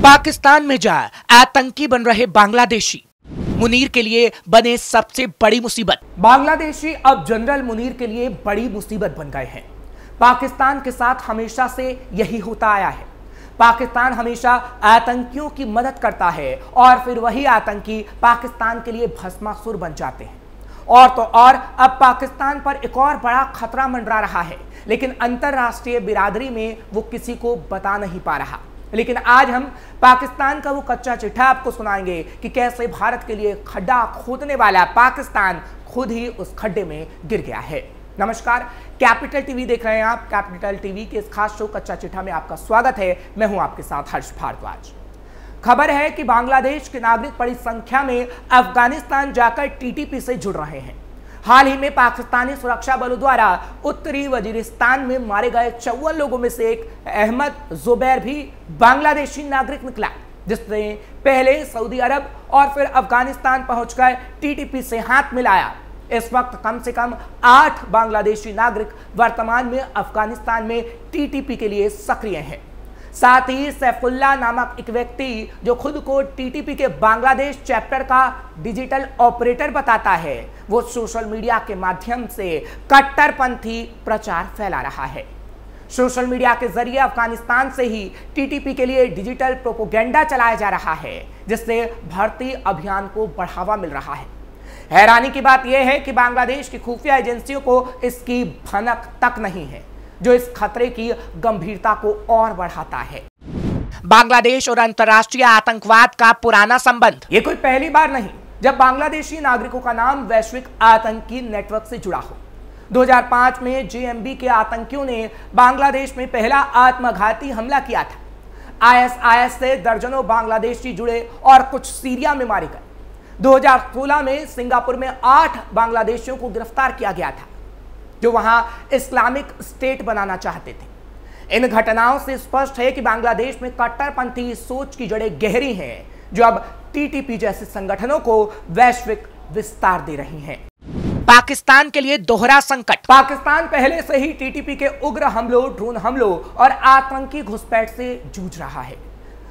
पाकिस्तान में जा आतंकी बन रहे बांग्लादेशी मुनीर के लिए बने सबसे बड़ी मुसीबत। बांग्लादेशी अब जनरल मुनीर के लिए बड़ी मुसीबत बन गए हैं। पाकिस्तान के साथ हमेशा से यही होता आया है। पाकिस्तान हमेशा आतंकियों की मदद करता है और फिर वही आतंकी पाकिस्तान के लिए भस्मासुर बन जाते हैं। और तो और अब पाकिस्तान पर एक और बड़ा खतरा मंडरा रहा है, लेकिन अंतरराष्ट्रीय बिरादरी में वो किसी को बता नहीं पा रहा। लेकिन आज हम पाकिस्तान का वो कच्चा चिट्ठा आपको सुनाएंगे कि कैसे भारत के लिए खड्डा खोदने वाला पाकिस्तान खुद ही उस खड्डे में गिर गया है। नमस्कार, कैपिटल टीवी देख रहे हैं आप। कैपिटल टीवी के इस खास शो कच्चा चिट्ठा में आपका स्वागत है। मैं हूं आपके साथ हर्ष भारद्वाज। खबर है कि बांग्लादेश के नागरिक बड़ी संख्या में अफगानिस्तान जाकर टीटीपी से जुड़ रहे हैं। हाल ही में पाकिस्तानी सुरक्षा बलों द्वारा उत्तरी वजीरिस्तान में मारे गए 54 लोगों में से एक अहमद जुबैर भी बांग्लादेशी नागरिक निकला, जिसने पहले सऊदी अरब और फिर अफगानिस्तान पहुंचकर टीटीपी से हाथ मिलाया। इस वक्त कम से कम 8 बांग्लादेशी नागरिक वर्तमान में अफगानिस्तान में टीटीपी के लिए सक्रिय हैं। साथ ही सैफुल्लाह नामक एक व्यक्ति जो खुद को टीटीपी के बांग्लादेश चैप्टर का डिजिटल ऑपरेटर बताता है, वो सोशल मीडिया के माध्यम से कट्टरपंथी प्रचार फैला रहा है। सोशल मीडिया के जरिए अफगानिस्तान से ही टीटीपी के लिए डिजिटल प्रोपोगेंडा चलाया जा रहा है, जिससे भर्ती अभियान को बढ़ावा मिल रहा है। हैरानी की बात यह है कि बांग्लादेश की खुफिया एजेंसियों को इसकी भनक तक नहीं है, जो इस खतरे की गंभीरता को और बढ़ाता है। बांग्लादेश और अंतर्राष्ट्रीय आतंकवाद का पुराना संबंध। ये कोई पहली बार नहीं जब बांग्लादेशी नागरिकों का नाम वैश्विक आतंकी नेटवर्क से जुड़ा हो। 2005 में जेएमबी के आतंकियों ने बांग्लादेश में पहला आत्मघाती हमला किया था। आईएसआईएस से दर्जनों बांग्लादेशी जुड़े और कुछ सीरिया में मारे गए। 2016 में सिंगापुर में 8 बांग्लादेशियों को गिरफ्तार किया गया था, जो वहां इस्लामिक स्टेट बनाना चाहते थे। इन घटनाओं से स्पष्ट है कि बांग्लादेश में कट्टरपंथी सोच की जड़ें गहरी हैं, जो अब टीटीपी जैसे संगठनों को वैश्विक विस्तार दे रही हैं। पाकिस्तान के लिए दोहरा संकट। पाकिस्तान पहले से ही टीटीपी के उग्र हमलों, ड्रोन हमलों और आतंकी घुसपैठ से जूझ रहा है।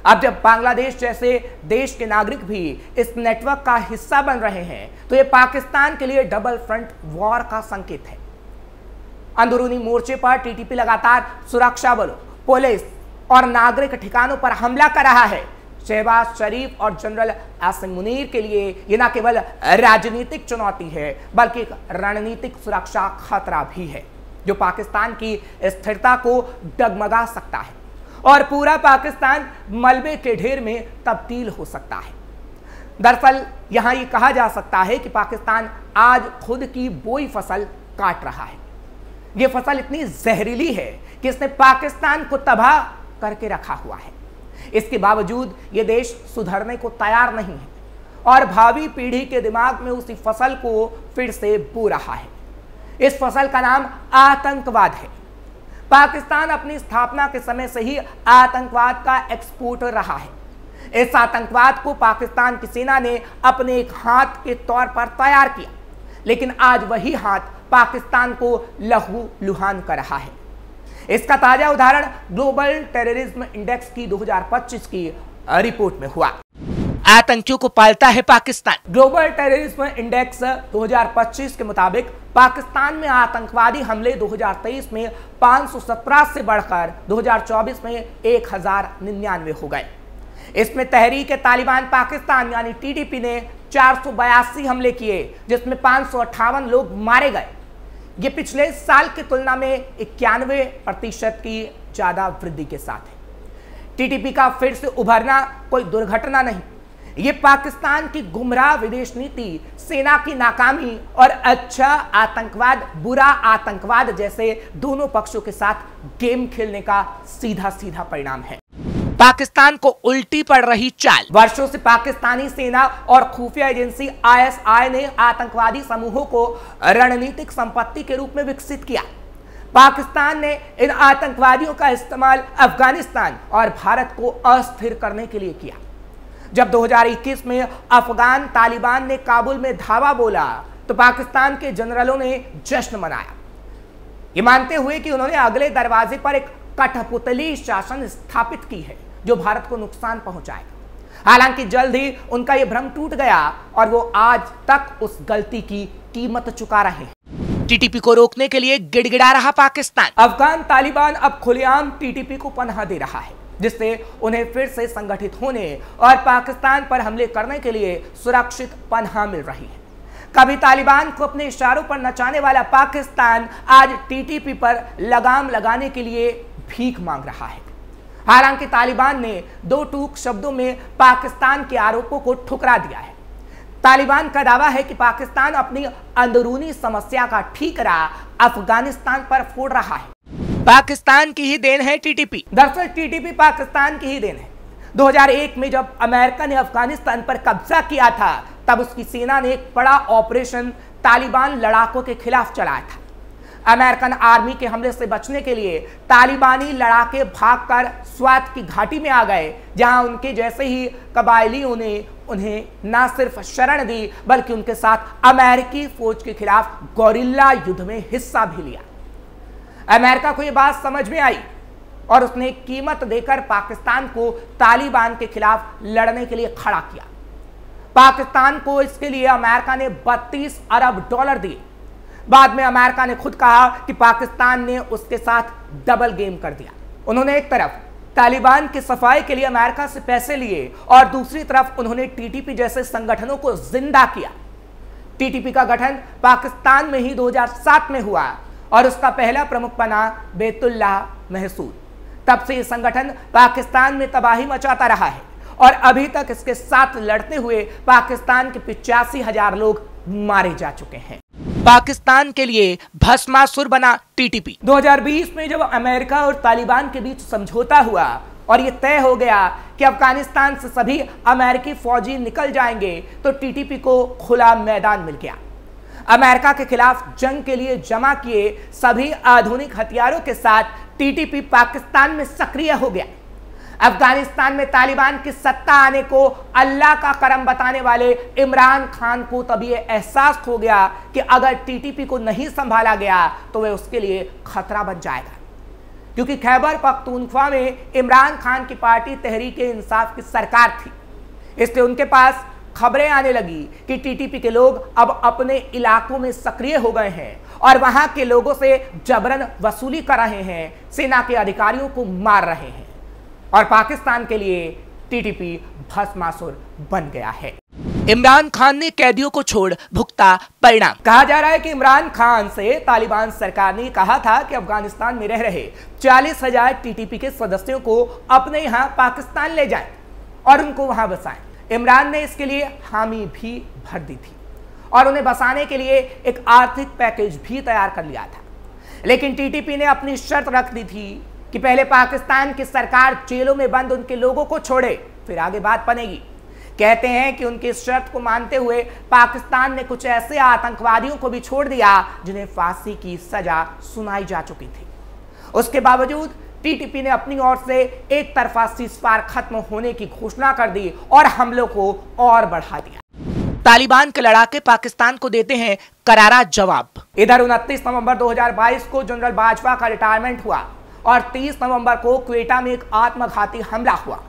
अब जब बांग्लादेश जैसे देश के नागरिक भी इस नेटवर्क का हिस्सा बन रहे हैं, तो यह पाकिस्तान के लिए डबल फ्रंट वॉर का संकेत है। अंदरूनी मोर्चे पर टीटीपी लगातार सुरक्षा बलों, पुलिस और नागरिक ठिकानों पर हमला कर रहा है। शहबाज शरीफ और जनरल आसिम मुनीर के लिए यह न केवल राजनीतिक चुनौती है, बल्कि एक रणनीतिक सुरक्षा खतरा भी है, जो पाकिस्तान की स्थिरता को डगमगा सकता है और पूरा पाकिस्तान मलबे के ढेर में तब्दील हो सकता है। दरअसल यहां यह कहा जा सकता है कि पाकिस्तान आज खुद की बोई फसल काट रहा है। यह फसल इतनी जहरीली है कि इसने पाकिस्तान को तबाह करके रखा हुआ है। इसके बावजूद यह देश सुधरने को तैयार नहीं है और भावी पीढ़ी के दिमाग में उसी फसल को फिर से बो रहा है। इस फसल का नाम आतंकवाद है। पाकिस्तान अपनी स्थापना के समय से ही आतंकवाद का एक्सपोर्टर रहा है। इस आतंकवाद को पाकिस्तान की सेना ने अपने एक हाथ के तौर पर तैयार किया, लेकिन आज वही हाथ पाकिस्तान को लहू लुहान कर रहा है। इसका ताजा उदाहरण ग्लोबल टेररिज्म इंडेक्स की 2025 की रिपोर्ट में हुआ। आतंकियों को पालता है पाकिस्तान। ग्लोबल टेररिज्म इंडेक्स 2025 के मुताबिक पाकिस्तान में आतंकवादी हमले 2023 में 517 से बढ़कर 2024 में 1099 हो गए। इसमें तहरीक तालिबान पाकिस्तान यानी टीटीपी ने 482 हमले किए, जिसमें 558 लोग मारे गए। ये पिछले साल की तुलना में 91% की ज्यादा वृद्धि के साथ है। टीटीपी का फिर से उभरना कोई दुर्घटना नहीं, ये पाकिस्तान की गुमराह विदेश नीति, सेना की नाकामी और अच्छा आतंकवाद, बुरा आतंकवाद जैसे दोनों पक्षों के साथ गेम खेलने का सीधा सीधा परिणाम है। पाकिस्तान को उल्टी पड़ रही चाल। वर्षों से पाकिस्तानी सेना और खुफिया एजेंसी आईएसआई ने आतंकवादी समूहों को रणनीतिक संपत्ति के रूप में विकसित किया। पाकिस्तान ने इन आतंकवादियों का इस्तेमाल अफगानिस्तान और भारत को अस्थिर करने के लिए किया। जब 2021 में अफगान तालिबान ने काबुल में धावा बोला, तो पाकिस्तान के जनरलों ने जश्न मनाया, ये मानते हुए कि उन्होंने अगले दरवाजे पर एक कठपुतली शासन स्थापित की है जो भारत को नुकसान पहुंचाएगा। हालांकि जल्द ही उनका यह भ्रम टूट गया और वो आज तक उस गलती की कीमत चुका रहे हैं। टीटीपी को रोकने के लिए गिड़गिड़ा रहा पाकिस्तान। अफगान तालिबान अब खुलेआम टीटीपी को पनाह दे रहा है, जिससे उन्हें फिर से संगठित होने और पाकिस्तान पर हमले करने के लिए सुरक्षित पनाह मिल रही है। कभी तालिबान को अपने इशारों पर नचाने वाला पाकिस्तान आज टीटीपी पर लगाम लगाने के लिए भीख मांग रहा है। हालांकि तालिबान ने दो टूक शब्दों में पाकिस्तान के आरोपों को ठुकरा दिया है। तालिबान का दावा है कि पाकिस्तान अपनी अंदरूनी समस्या का ठीकरा अफगानिस्तान पर फोड़ रहा है। पाकिस्तान की ही देन है टीटीपी। दरअसल टीटीपी पाकिस्तान की ही देन है। 2001 में जब अमेरिका ने अफगानिस्तान पर कब्जा किया था, तब उसकी सेना ने एक बड़ा ऑपरेशन तालिबान लड़ाकों के खिलाफ चलाया था। अमेरिकन आर्मी के हमले से बचने के लिए तालिबानी लड़ाके भागकर स्वात की घाटी में आ गए, जहां उनके जैसे ही कबायलियों ने उन्हें न सिर्फ शरण दी, बल्कि उनके साथ अमेरिकी फौज के खिलाफ गोरिल्ला युद्ध में हिस्सा भी लिया। अमेरिका को यह बात समझ में आई और उसने कीमत देकर पाकिस्तान को तालिबान के खिलाफ लड़ने के लिए खड़ा किया। पाकिस्तान को इसके लिए अमेरिका ने 32 अरब डॉलर दिए। बाद में अमेरिका ने खुद कहा कि पाकिस्तान ने उसके साथ डबल गेम कर दिया। उन्होंने एक तरफ तालिबान की सफाई के लिए अमेरिका से पैसे लिए और दूसरी तरफ उन्होंने टीटीपी जैसे संगठनों को जिंदा किया। टीटीपी का गठन पाकिस्तान में ही 2007 में हुआ और उसका पहला प्रमुख बना बैतुल्लाह महसूद। तब से यह संगठन पाकिस्तान में तबाही मचाता रहा है और अभी तक इसके साथ लड़ते हुए पाकिस्तान के 85,000 लोग मारे जा चुके हैं। पाकिस्तान के लिए भस्मासुर बना टीटीपी। 2020 में जब अमेरिका और तालिबान के बीच समझौता हुआ और यह तय हो गया कि अफगानिस्तान से सभी अमेरिकी फौजी निकल जाएंगे, तो टीटीपी को खुला मैदान मिल गया। अमेरिका के खिलाफ जंग के लिए जमा किए सभी आधुनिक हथियारों के साथ टीटीपी पाकिस्तान में सक्रिय हो गया। अफगानिस्तान में तालिबान की सत्ता आने को अल्लाह का करम बताने वाले इमरान खान को तब ये एहसास हो गया कि अगर टीटीपी को नहीं संभाला गया तो वह उसके लिए खतरा बन जाएगा, क्योंकि खैबर पख्तूनख्वा में इमरान खान की पार्टी तहरीक-ए-इंसाफ की सरकार थी। इसलिए उनके पास खबरें आने लगी कि टीटीपी के लोग अब अपने इलाकों में सक्रिय हो गए हैं और वहां के लोगों से जबरन वसूली कर रहे हैं, सेना के अधिकारियों को मार रहे हैं और पाकिस्तान के लिए टीटीपी भस्मासुर बन गया है। इमरान खान ने कैदियों को छोड़ भुगता परिणाम। कहा जा रहा है कि इमरान खान से तालिबान सरकार ने कहा था कि अफगानिस्तान में रह रहे 40,000 टीटीपी के सदस्यों को अपने यहां पाकिस्तान ले जाएं और उनको वहां बसाएं। इमरान ने इसके लिए हामी भी भर दी थी और उन्हें बसाने के लिए एक आर्थिक पैकेज भी तैयार कर लिया था। लेकिन टीटीपी ने अपनी शर्त रख दी थी कि पहले पाकिस्तान की सरकार जेलों में बंद उनके लोगों को छोड़े, फिर आगे बात बनेगी। कहते हैं कि उनकी इस शर्त को मानते हुए पाकिस्तान ने कुछ ऐसे आतंकवादियों को भी छोड़ दिया जिन्हें फांसी की सजा सुनाई जा चुकी थी। उसके बावजूद टीटीपी ने अपनी ओर से एक तरफा सीज़फायर खत्म होने की घोषणा कर दी और हमलों को और बढ़ा दिया। तालिबान के लड़ाके पाकिस्तान को देते हैं करारा जवाब। इधर 29 नवंबर 2022 को जनरल बाजवा का रिटायरमेंट हुआ और 30 नवंबर को क्वेटा में एक आत्मघाती हमला हुआ।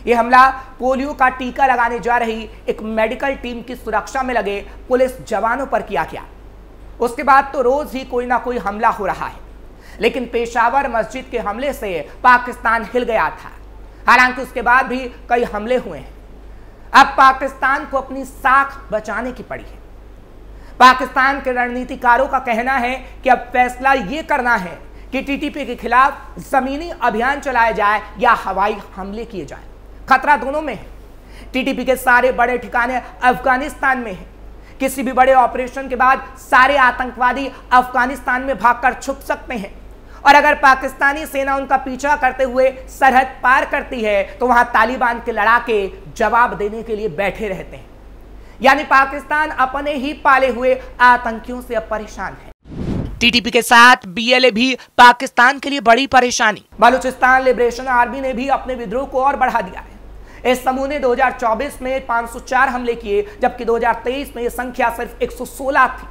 यह हमला पोलियो का टीका लगाने जा रही एक मेडिकल टीम की सुरक्षा में लगे पुलिस जवानों पर किया गया। उसके बाद तो रोज ही कोई ना कोई हमला हो रहा है, लेकिन पेशावर मस्जिद के हमले से पाकिस्तान हिल गया था। हालांकि उसके बाद भी कई हमले हुए हैं। अब पाकिस्तान को अपनी साख बचाने की पड़ी है। पाकिस्तान के रणनीतिकारों का कहना है कि अब फैसला यह करना है कि टीटीपी के खिलाफ जमीनी अभियान चलाया जाए या हवाई हमले किए जाए। खतरा दोनों में है। टीटीपी के सारे बड़े ठिकाने अफगानिस्तान में हैं। किसी भी बड़े ऑपरेशन के बाद सारे आतंकवादी अफगानिस्तान में भागकर छुप सकते हैं और अगर पाकिस्तानी सेना उनका पीछा करते हुए सरहद पार करती है तो वहां तालिबान के लड़ाके जवाब देने के लिए बैठे रहते हैं। यानी पाकिस्तान अपने ही पाले हुए आतंकियों से अब परेशान है। टीटीपी के साथ बीएलए भी पाकिस्तान के लिए बड़ी परेशानी। बलूचिस्तान लिबरेशन आर्मी ने भी अपने विद्रोह को और बढ़ा दिया है। इस समूह ने 2024 में 504 हमले किए, जबकि 2023 में यह संख्या सिर्फ 116 थी।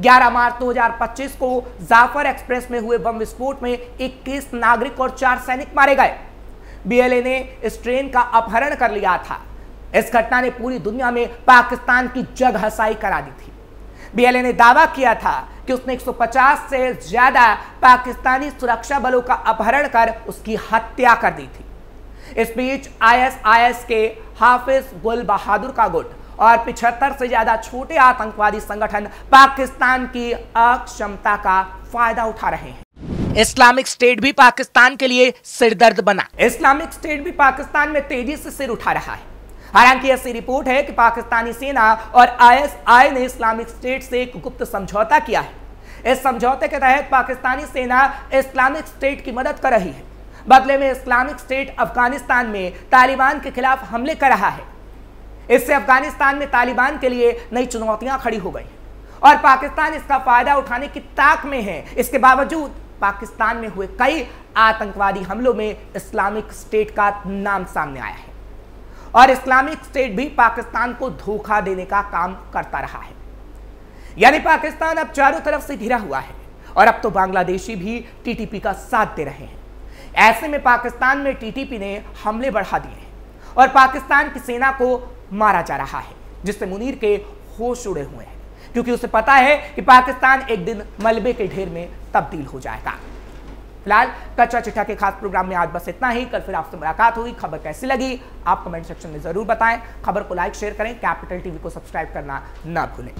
11 मार्च 2025 को जाफर एक्सप्रेस में हुए बम विस्फोट में 21 नागरिक और 4 सैनिक मारे गए। बीएलए ने इस ट्रेन का अपहरण कर लिया था। इस घटना ने पूरी दुनिया में पाकिस्तान की जगहसाई करा दी थी। बीएलए ने दावा किया था कि उसने 150 से ज्यादा पाकिस्तानी सुरक्षा बलों का अपहरण कर उसकी हत्या कर दी थी। इस बीच आईएसआईएस के हाफिज गुल बहादुर का गुट और 75 से ज्यादा छोटे आतंकवादी संगठन पाकिस्तान की अक्षमता का फायदा उठा रहे हैं। इस्लामिक स्टेट भी पाकिस्तान के लिए सिरदर्द बना। इस्लामिक स्टेट भी पाकिस्तान में तेजी से सिर उठा रहा है। हालांकि ऐसी रिपोर्ट है कि पाकिस्तानी सेना और आईएसआई ने इस्लामिक स्टेट से एक गुप्त समझौता किया है। इस समझौते के तहत पाकिस्तानी सेना इस्लामिक स्टेट की मदद कर रही है। बदले में इस्लामिक स्टेट अफगानिस्तान में तालिबान के खिलाफ हमले कर रहा है। इससे अफगानिस्तान में तालिबान के लिए नई चुनौतियां खड़ी हो गई और पाकिस्तान इसका फायदा उठाने की ताक में है। इसके बावजूद पाकिस्तान में हुए कई आतंकवादी हमलों में इस्लामिक स्टेट का नाम सामने आया है और इस्लामिक स्टेट भी पाकिस्तान को धोखा देने का काम करता रहा है। यानी पाकिस्तान अब चारों तरफ से घिरा हुआ है और अब तो बांग्लादेशी भी टीटीपी का साथ दे रहे हैं। ऐसे में पाकिस्तान में टीटीपी ने हमले बढ़ा दिए हैं और पाकिस्तान की सेना को मारा जा रहा है, जिससे मुनीर के होश उड़े हुए हैं, क्योंकि उसे पता है कि पाकिस्तान एक दिन मलबे के ढेर में तब्दील हो जाएगा। फिलहाल कच्चा चिट्ठा के खास प्रोग्राम में आज बस इतना ही। कल फिर आपसे मुलाकात होगी। खबर कैसी लगी आप कमेंट सेक्शन में जरूर बताएं। खबर को लाइक शेयर करें। कैपिटल टीवी को सब्सक्राइब करना ना भूलें।